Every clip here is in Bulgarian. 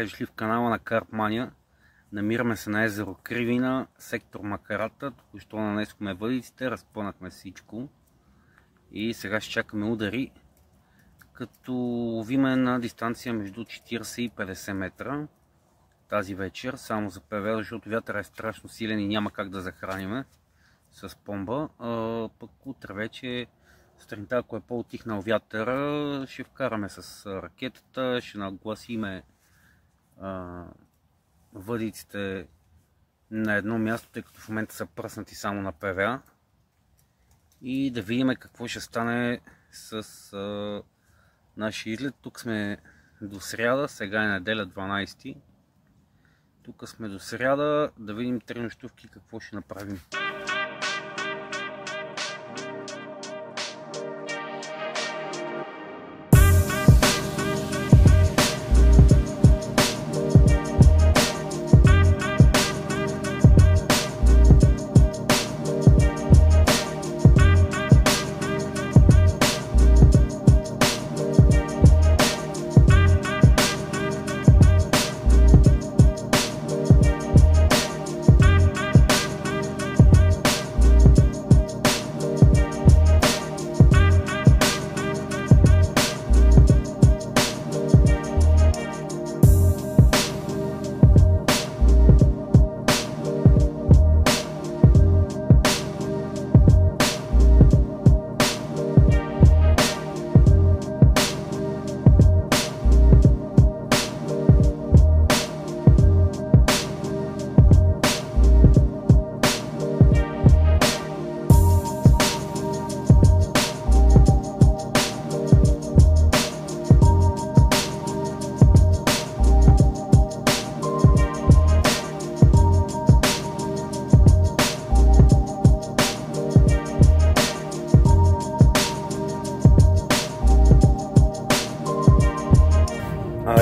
Добре дошли в канала на Карпмания. Намираме се на езеро Кривина, сектор Макарата. Току-що нанесохме въдиците, разпънахме всичко и сега ще чакаме удари, като ловиме на дистанция между 40 и 50 метра тази вечер, само за ПВ, защото вятъра е страшно силен и няма как да захраниме с помба. Пък утре вече сутринта, ако е по-утихнал вятъра, ще вкараме с ракетата, ще нагласиме въдиците на едно място, тъй като в момента са пръснати само на ПВА, и да видим какво ще стане с нашия излет. Тук сме до сряда, сега е неделя 12. Тук сме до сряда, да видим 3 нощувки какво ще направим.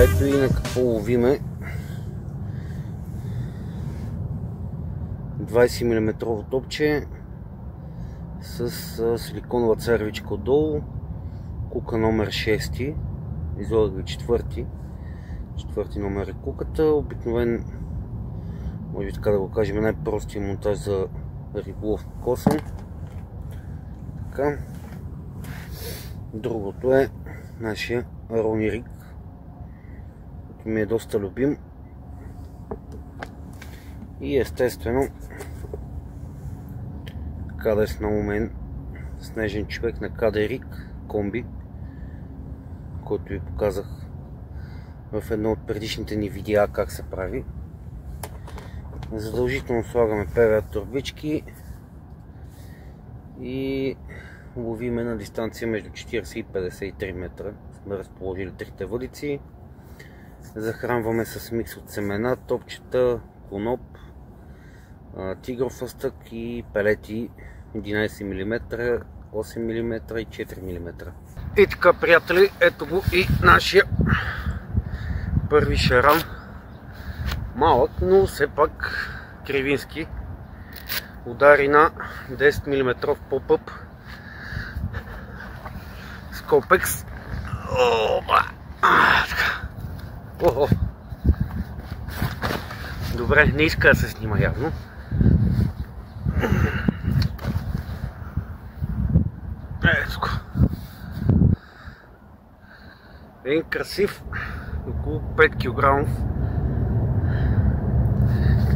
Ето и на какво ловиме. 20 мм топче с силиконова царвичка отдолу, кука номер 6, излагах ги четвърти номер е куката. Обикновен, може би така да го кажем, най-простия монтаж за риболов на косъм. Така. Другото е нашия Рони Риг, ми е доста любим, и естествено кадес на умен снежен човек на Кадерик комби, който ви показах в едно от предишните ни видеа как се прави. Задължително слагаме ПВА турбички и ловиме на дистанция между 40 и 53 метра. Сме разположили трите въдици. Захранваме с микс от семена, топчета, коноп, тигров лъстък и пелети 11 мм, 8 мм и 4 мм. И така, приятели, ето го и нашия първи шаран. Малък, но все пак кривински. Удари на 10 мм поп-ъп Скопекс. Охо. Добре, не иска да се снима явно. Ето го. Един красив, около 5 кг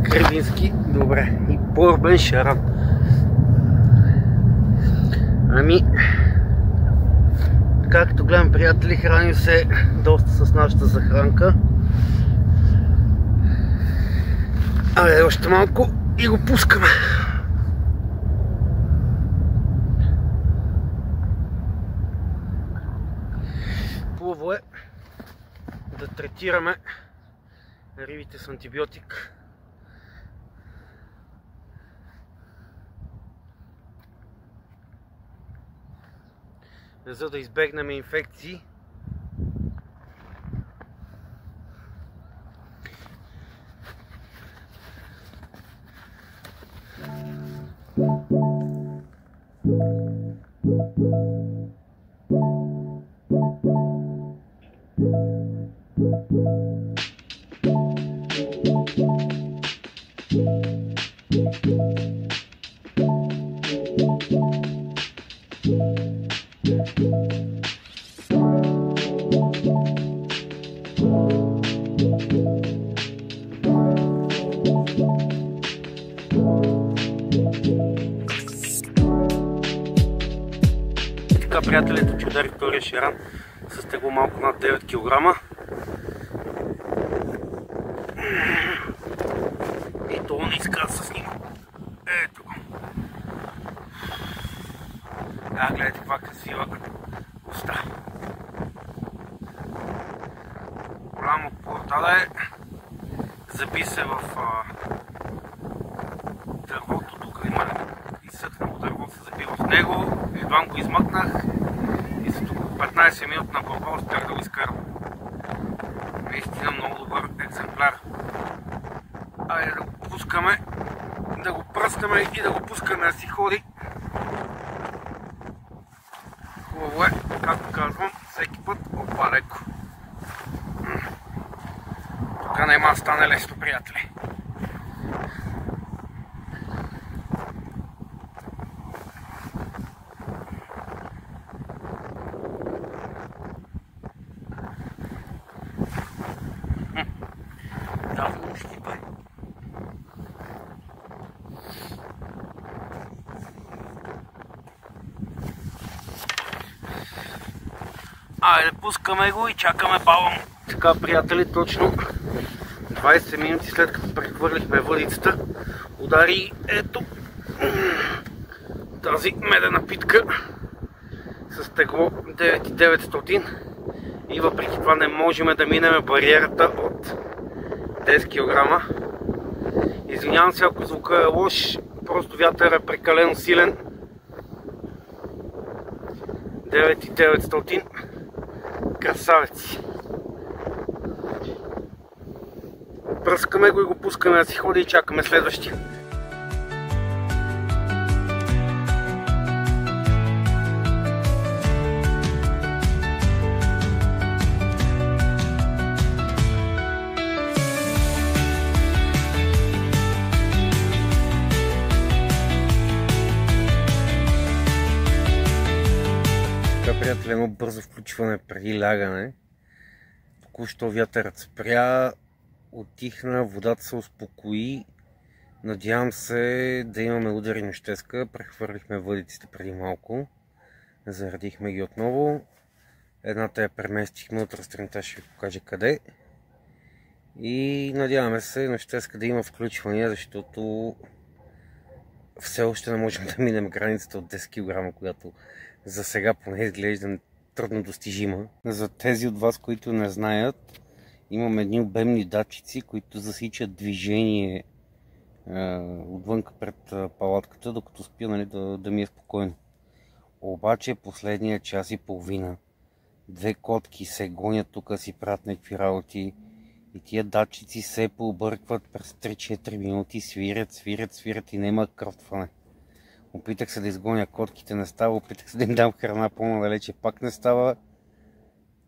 кривински, добре, и порбен шаран. Ами, както гледам, приятели, храним се доста с нашата захранка. Абе, още малко и го пускаме. Хубаво е да третираме рибите с антибиотик. За да избегнем инфекции. Така, приятелите, че удари втория шеран с тегло малко над 9 кг. И това не иска да се снима. Ето го. Гледайте каква красива уста. Голямо портале. Заби се в дървото. Тук има изсъхнало дърво, се заби в него. Едва го измъкнах и за тук 15 минутна борба успях да го изкарам. Наистина много добър екземпляр. Айде да го пускаме, да го пръскаме и да го пускаме да си ходи. Хубаво е, както казвам, всеки път опалеко. Тук няма да стане лесно, приятели. Айде, пускаме го и чакаме балон. Така, приятели, точно 20 минути след като прехвърлихме въдицата, удари ето тази медена питка с тегло 9900 и въпреки това не можем да минем бариерата от 10 кг. Извинявам се, ако звука е лош, просто вятър е прекалено силен. 9900 красавеци. Пръскаме го и го пускаме да си ходи и чакаме следващия. Така, приятели, едно бързо включване преди лягане. Току-що вятърът спря, отихна, водата се успокои. Надявам се да имаме удари нощеска. Прехвърлихме въдиците преди малко. Заредихме ги отново. Едната я преместихме, утре сутринта ще ви покажа къде. И надяваме се нощеска да има включвания, защото все още не можем да минем границата от 10 кг, която за сега поне изглежда трудно достижима. За тези от вас, които не знаят, имам едни обемни датчици, които засичат движение отвънка пред палатката, докато спя, нали, да ми е спокойно. Обаче последния час и половина две котки се гонят тук, си правят някакви работи и тия датчици се пообъркват през 3-4 минути, свирят и няма кръвтване. Опитах се да изгоня котките, не става, опитах се да им дам храна по-надалече, пак не става.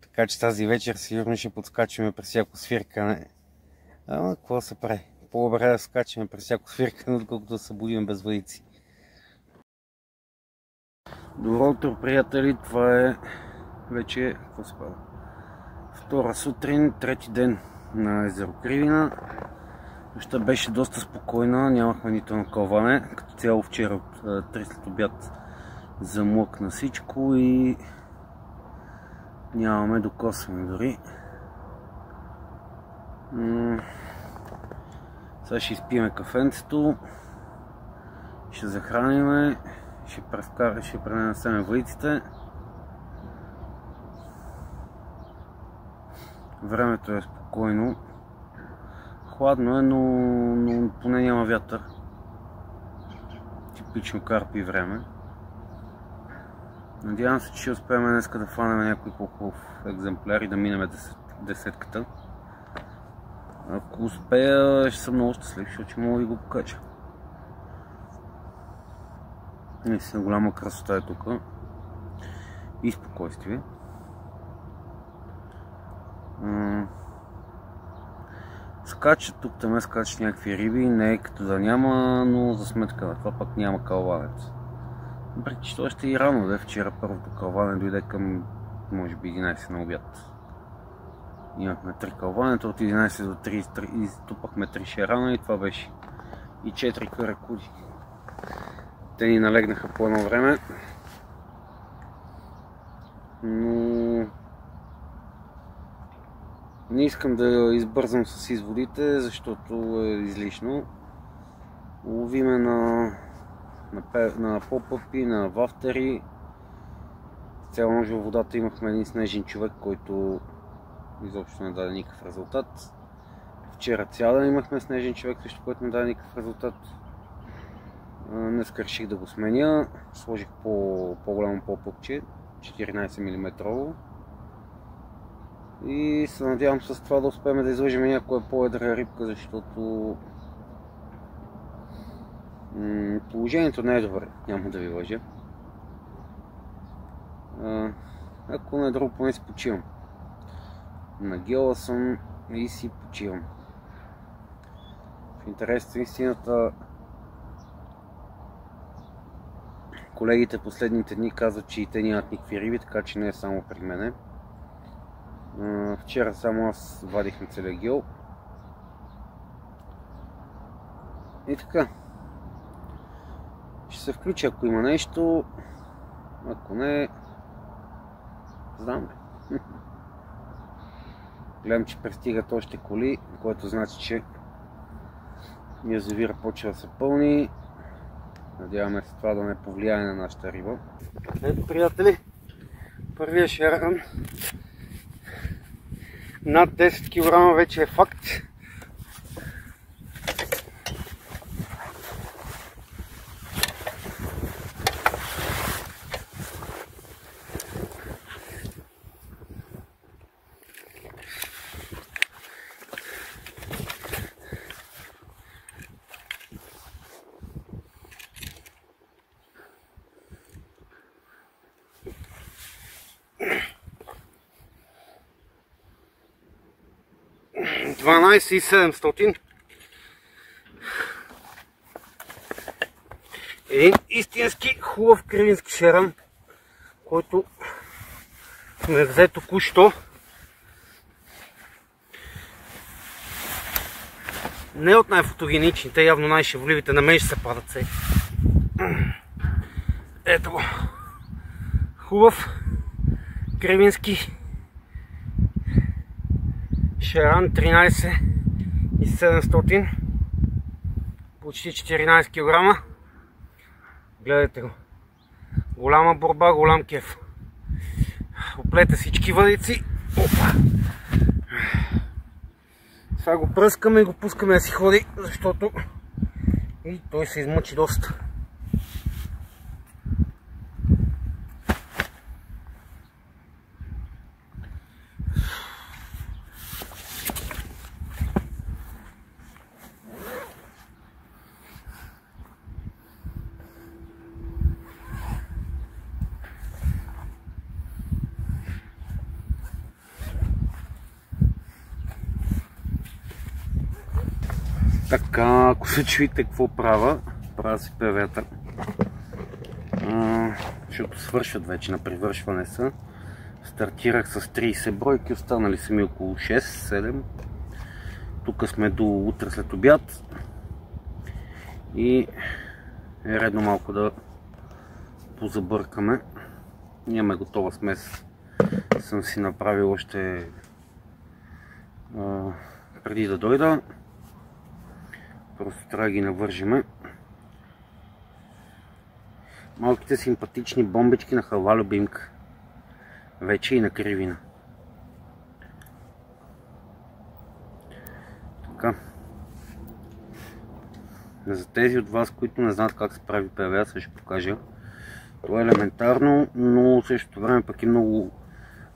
Така че тази вечер сигурно ще подскачаме през всяко свиркане. Ама какво се прави? По-добре да скачаме през всяко свиркане, отколкото да се будим без въдици. Добро утро, приятели, това е вече, какво се прави? Втора сутрин, трети ден на езеро Кривина. Нощта беше доста спокойна, нямахме нито накълване. Като цяло вчера от 3 след обяд замлъкна всичко и нямаме докосване дори. Сега ще изпиеме кафенцето, ще захраниме, ще пренесеме въдиците. Времето е спокойно. Хладно е, но поне няма вятър. Типично карпи време. Надявам се, че ще успеем днес да фанем някой по-хубав екземпляр и да минем десетката. Ако успея, ще съм много щастлив, защото мога да ви го покача. Наистина голяма красота е тук. И спокойствие. Скачат тук, там скачат някакви риби, не е като да няма, но за сметка на това пък няма кълванец. Въпреки че това ще и рано, да вчера първото кълване дойде към може би 11 на обяд. Имахме 3 кълванета, от 11 до 3 изтупахме 3 шерана и това беше. И 4 каракуди. Те ни налегнаха по едно време. но не искам да избързам с изводите, защото е излишно. Ловиме на поп-ъпи, на вафтери. Цяла нощ във водата имахме един снежен човек, който изобщо не даде никакъв резултат. Вчера цял ден имахме снежен човек, също който не даде никакъв резултат. Днес реших да го сменя. Сложих по-голямо поп-ъпче, 14 мм. И се надявам с това да успеем да излъжим някоя по-едра рибка, защото положението не е добре, няма да ви лъжа. Ако не е друго, поне си почивам. Нагела съм и си почивам. В интерес на истината, колегите последните дни казват, че и те нямат никакви риби, така че не е само при мене. Вчера само аз вадих на целия гел. И така. Ще се включа, ако има нещо. Ако не, знам. Гледам, че пристигат още коли, което значи, че язовира почва да се пълни. Надяваме се това да не повлияе на нашата риба. Ето, приятели, първия шаран над 10 кг вече е факт. $12,700. Един истински хубав кривински шаран, който ме взе току-що. Не от най-фотогеничните, явно най-шевливите, на мен ще се падат се. Ето го. Хубав кривински шаран, 13,700, почти 14 кг. Гледайте го. Голяма борба, голям кеф. Оплете всички въдици. Опа! Сега го пръскаме и го пускаме да си ходи, защото и той се измъчи доста. Така, ако се чуете какво правя си певета. Защото свършват вече, на привършване са. Стартирах с 30 бройки, останали са ми около 6-7. Тук сме до утре след обяд. И е редно малко да позабъркаме. Имаме готова смес. Съм си направил още преди да дойда. Просто трябва да ги навържиме. Малките симпатични бомбички на халва любимка. Вече и на кривина. Така. За тези от вас, които не знаят как се прави ПВА, ще покажа. Това е елементарно, но в същото време пък е много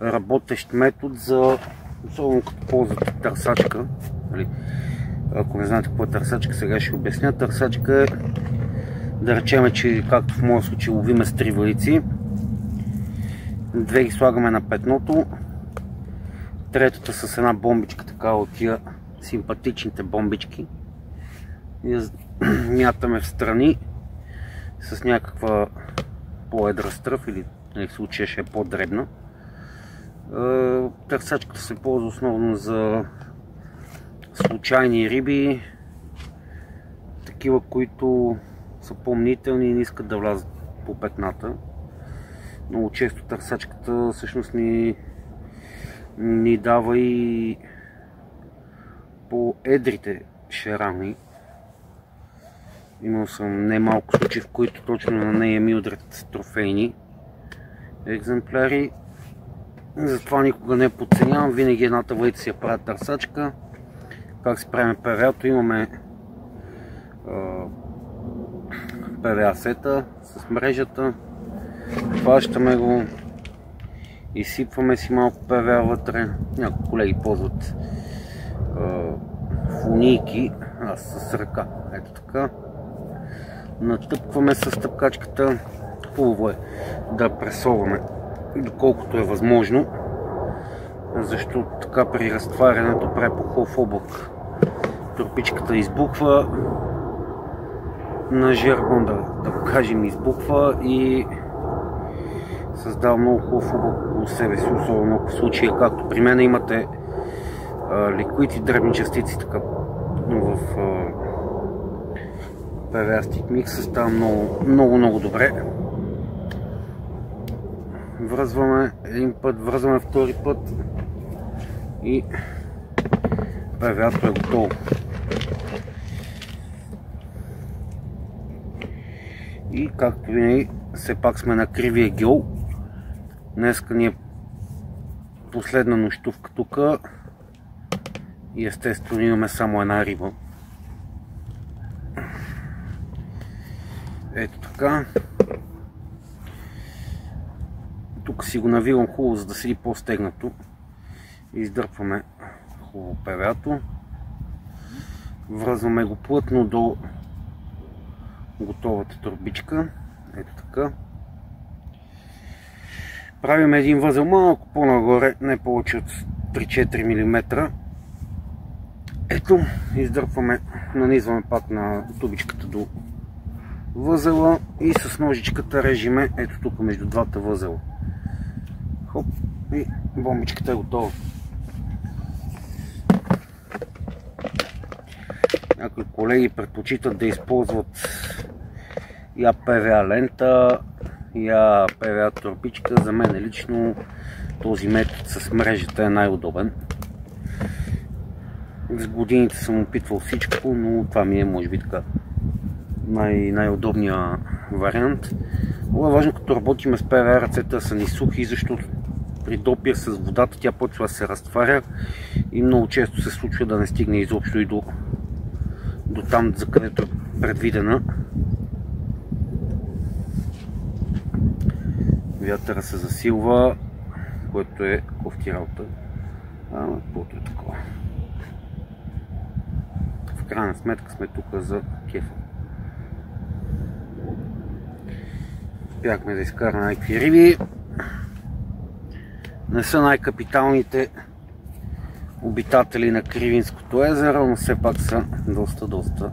работещ метод за, особено като ползвате търсачка. Ако не знаете какво е търсачка, сега ще обясня. Търсачка е, да речем, че както в моя случай ловиме с 3 въдици. 2 ги слагаме на петното, третата с една бомбичка, така от тия симпатичните бомбички. И мятаме в страни с някаква по-едра стръв, или в случая ще е по-дребна. Търсачката се ползва основно за случайни риби, такива, които са по-мнителни и не искат да влязат по петната. Много често търсачката всъщност ни дава и по едрите шарани. Имал съм немалко случаи, в които точно на нея ми удрят трофейни екземпляри. Затова никога не подценявам, винаги едната въйца си я правя търсачка. Как си правим ПВА-то? Имаме ПВА сета с мрежата, хващаме го, изсипваме си малко ПВА вътре. Някои колеги ползват фунийки, аз с ръка, ето така. Натъпкваме с тъпкачката. Хубаво е да пресоваме доколкото е възможно, защото така при разтварянето прави по-хубав облак. Турбичката избухва, на жаргон да го кажем избухва и създава много хубав облак у себе си, особено в случая както при мен имате ликвид и дребни частици, така в PVA Stick Mix става много добре. Връзваме един път, връзваме втори път и PVA-то е готово. И както винаги, все пак сме на кривия гьол. Днеска ни е последна нощувка тук и естествено имаме само една риба. Ето така. Тук си го навивам хубаво, за да седи по-стегнато. Издърпваме хубаво ПВА-то. Връзваме го плътно до готовата турбичка. Ето така. Правим един възел малко по-нагоре, не повече от 3-4 мм. Ето, издърпваме, нанизваме пак на тубичката до възела и с ножичката режиме ето тук между двата възела. Хоп, и бомбичката е готова. Някои колеги предпочитат да използват я ПВА лента, я ПВА турбичка. За мен лично този метод с мрежата е най-удобен. С годините съм опитвал всичко, но това ми е може би така най-удобният вариант. Много е важно, като работим с ПВА, ръцете са ни сухи, защото при допир с водата тя почва да се разтваря и много често се случва да не стигне изобщо и до там, за където е предвидена. Вятъра се засилва, което е кофти работа. Каквото е такова. В крайна сметка сме тук за кефа. Успяхме да изкараме някакви риби. Не са най-капиталните обитатели на Кривинското езеро, но все пак са доста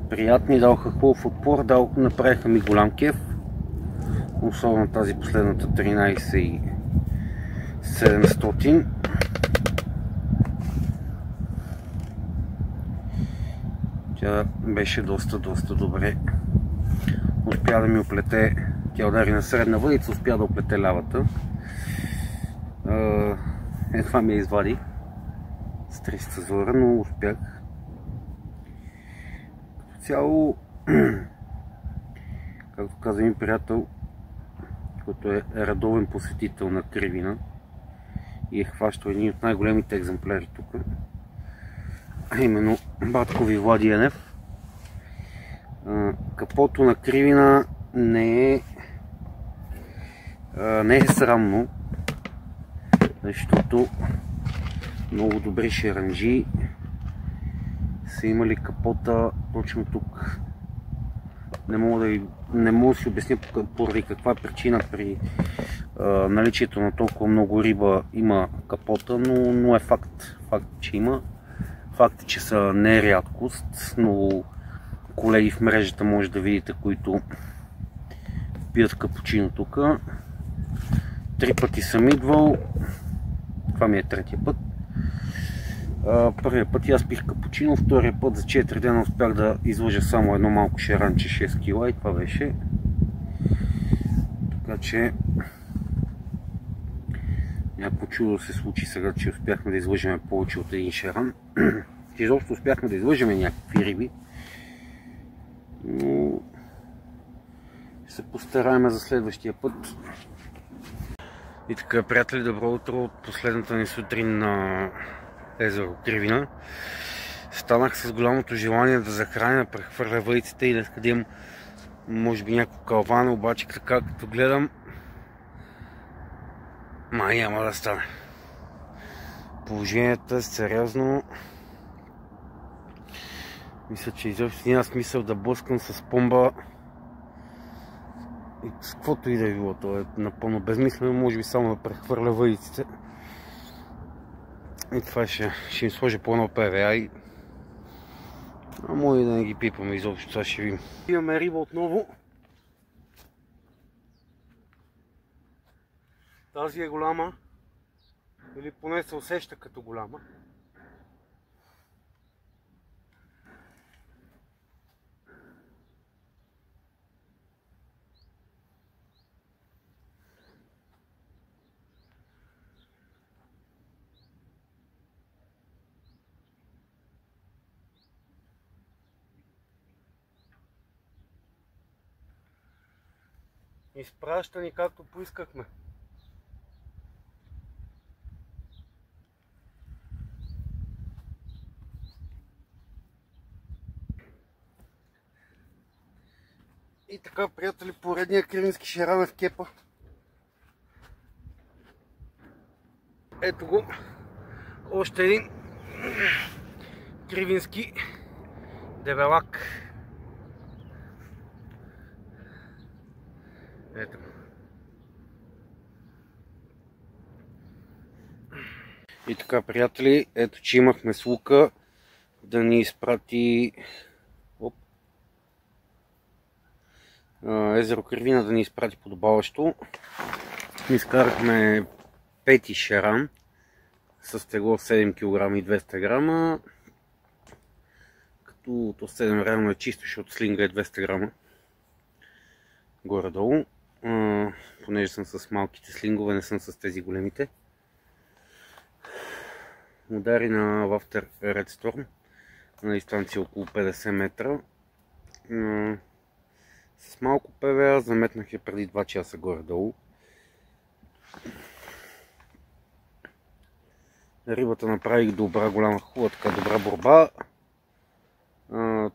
приятни. Даваха хубав отпор, направиха ми голям кеф. Особено тази последната 13700. Тя беше доста добре. Успя да ми оплете, тя удари на средна въдица, успя да оплете лявата. Това ми я извади с 300 зора, но успях. Като цяло, както каза ми приятел, който е редовен посетител на Кривина и е хващал един от най-големите екземпляри тук, а именно баткови Влади Енев. Капото на Кривина не е срамно, защото много добри шеранджи са имали капота точно тук. Не мога да си обясня поради каква причина при наличието на толкова много риба има капота, но е факт. Факт, че има. Факт е, че са нерядкост. Много колеги в мрежата може да видите, които пият капучино тук. 3 пъти съм идвал. Това ми е третия път. Първия път аз пих капучино, втория път за 4 дена успях да излъжа само едно малко шеранче 6 кг и това беше. Така че някакво чудо се случи сега, че успяхме да излъжем повече от един шаран. Изобщо успяхме да излъжем някакви риби, но ще се постараем за следващия път. И така, приятели, добро утро от последната ни сутрин на езеро Кривина. Станах с голямото желание да захраня, прехвърля въйците и да имам може би някакво калвана, обаче така като гледам, няма да стане. Положението е сериозно. Мисля, че изобщо няма смисъл да блъскам с помба и с каквото и да е било. То е напълно безмислено, може би само да прехвърля въйците. И това ще им сложа по едно ПВА и може и да не ги пипаме изобщо, това ще видим. Имаме риба отново. Тази е голяма, или поне се усеща като голяма. Изпраща ни както поискахме. И така, приятели, поредния кривински шаран е в кепа. Ето го. Още един кривински дебелак. Ето. И така, приятели, ето че имахме с Лука да ни изпрати езеро Кривина, да ни изпрати подобаващо. Изкарахме пети шаран с тегло 7 кг и 200 грама, като то 7 реално е чисто, защото слинга е 200 грама горе-долу, понеже съм с малките слингове, не съм с тези големите. Удари на Wafter Red Storm на дистанция около 50 метра. С малко ПВА заметнах я преди 2 часа горе-долу. Рибата направих добра, голяма, хубава, така добра борба.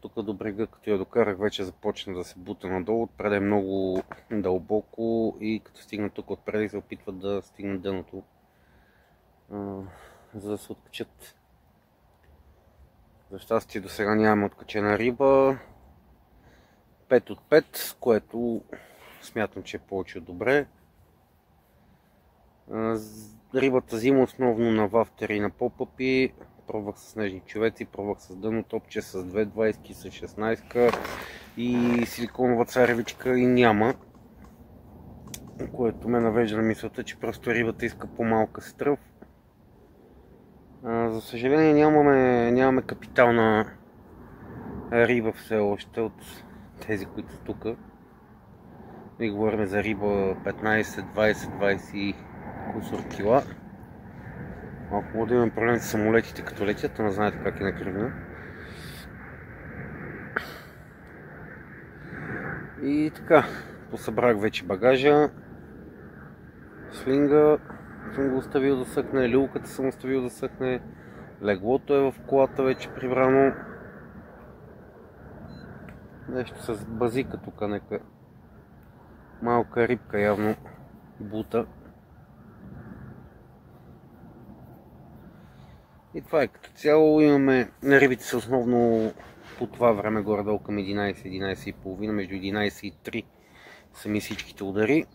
Тук до брега, като я докарах, вече започна да се бута надолу. Отпред е много дълбоко и като стигна тук отпред се опитват да стигнат дъното, за да се откачат. За щастие до сега нямаме откачена риба. 5 от 5, което смятам, че е повече от добре. Рибата взима основно на вафтери и на попъпи. Пробвах с снежни човеци, пробвах с дъно топче, с 2,20, с 16 и силиконова царевичка и няма. Което ме навежда на мисълта, че просто рибата иска по-малка стръв. За съжаление нямаме капитална риба все още от тези, които са тук. И говорим за риба 15, 20, 20 кусор кила. Ако да имаме проблем с самолетите като летят, но знаете как е на Кривина. И така, посъбрах вече багажа. Слинга съм го оставил да съхне, люлката съм оставил да съхне, леглото е в колата вече прибрано. Нещо с базика тук, нека малка рибка явно бута. И това е като цяло. Имаме рибите са основно по това време горе-долу към 11-11.30, между 11 и 3 са ми всичките удари.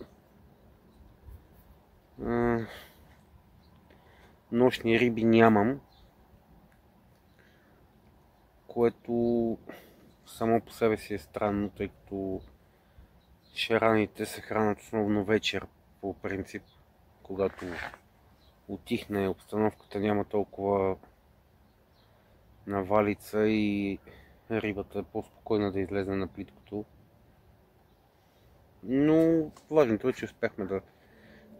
Нощни риби нямам, което само по себе си е странно, тъй като шараните се хранят основно вечер по принцип, когато утихне обстановката, няма толкова навалица и рибата е по-спокойна да излезе на плиткото. Но важното е, че успяхме да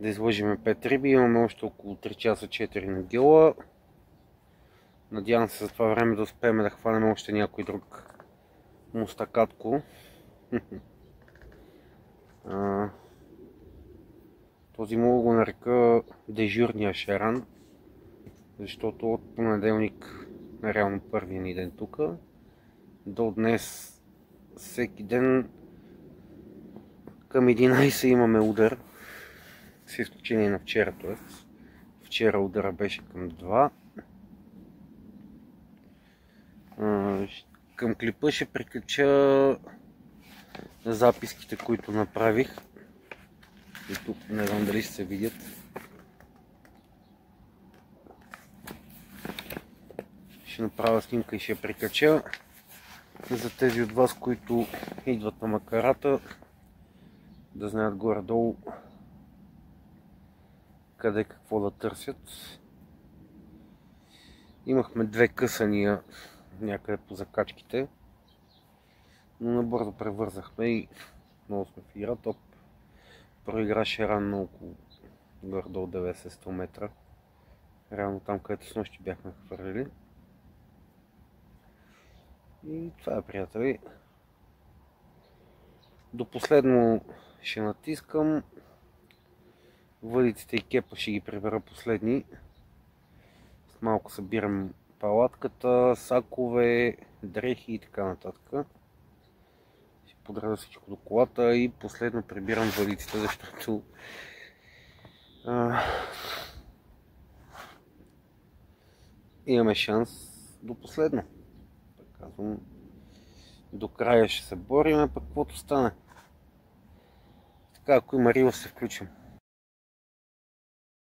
излъжим 5 риби. Имаме още около 3 часа 4 на гела. Надявам се за това време да успеем да хванем още някой друг мустакатко. Този мога го нарека дежурния шеран, защото от понеделник, реално първия ни ден тук, до днес всеки ден към 11 имаме удар, с изключение на вчера, т.е. Вчера удара беше към 2. Към клипа ще приключа записките, които направих. И тук не знам дали ще се видят. Ще направя снимка и ще я прикача. За тези от вас, които идват на макарата, да знаят горе-долу къде какво да търсят. Имахме 2 късания някъде по закачките, но набързо превързахме и много сме в игра. Топ проиграше рано около горе-долу 90-100 метра. Реално там, където с нощи бяхме хвърлили. И това е, приятели. До последно ще натискам. Въдиците и кепа ще ги прибера последни. С малко събирам палатката, сакове, дрехи и така нататък. Ще подреда всичко до колата и последно прибирам въдиците, защото имаме шанс до последно. Казвам, до края ще се бориме, пък каквото стане. Така, ако има риба, се включим.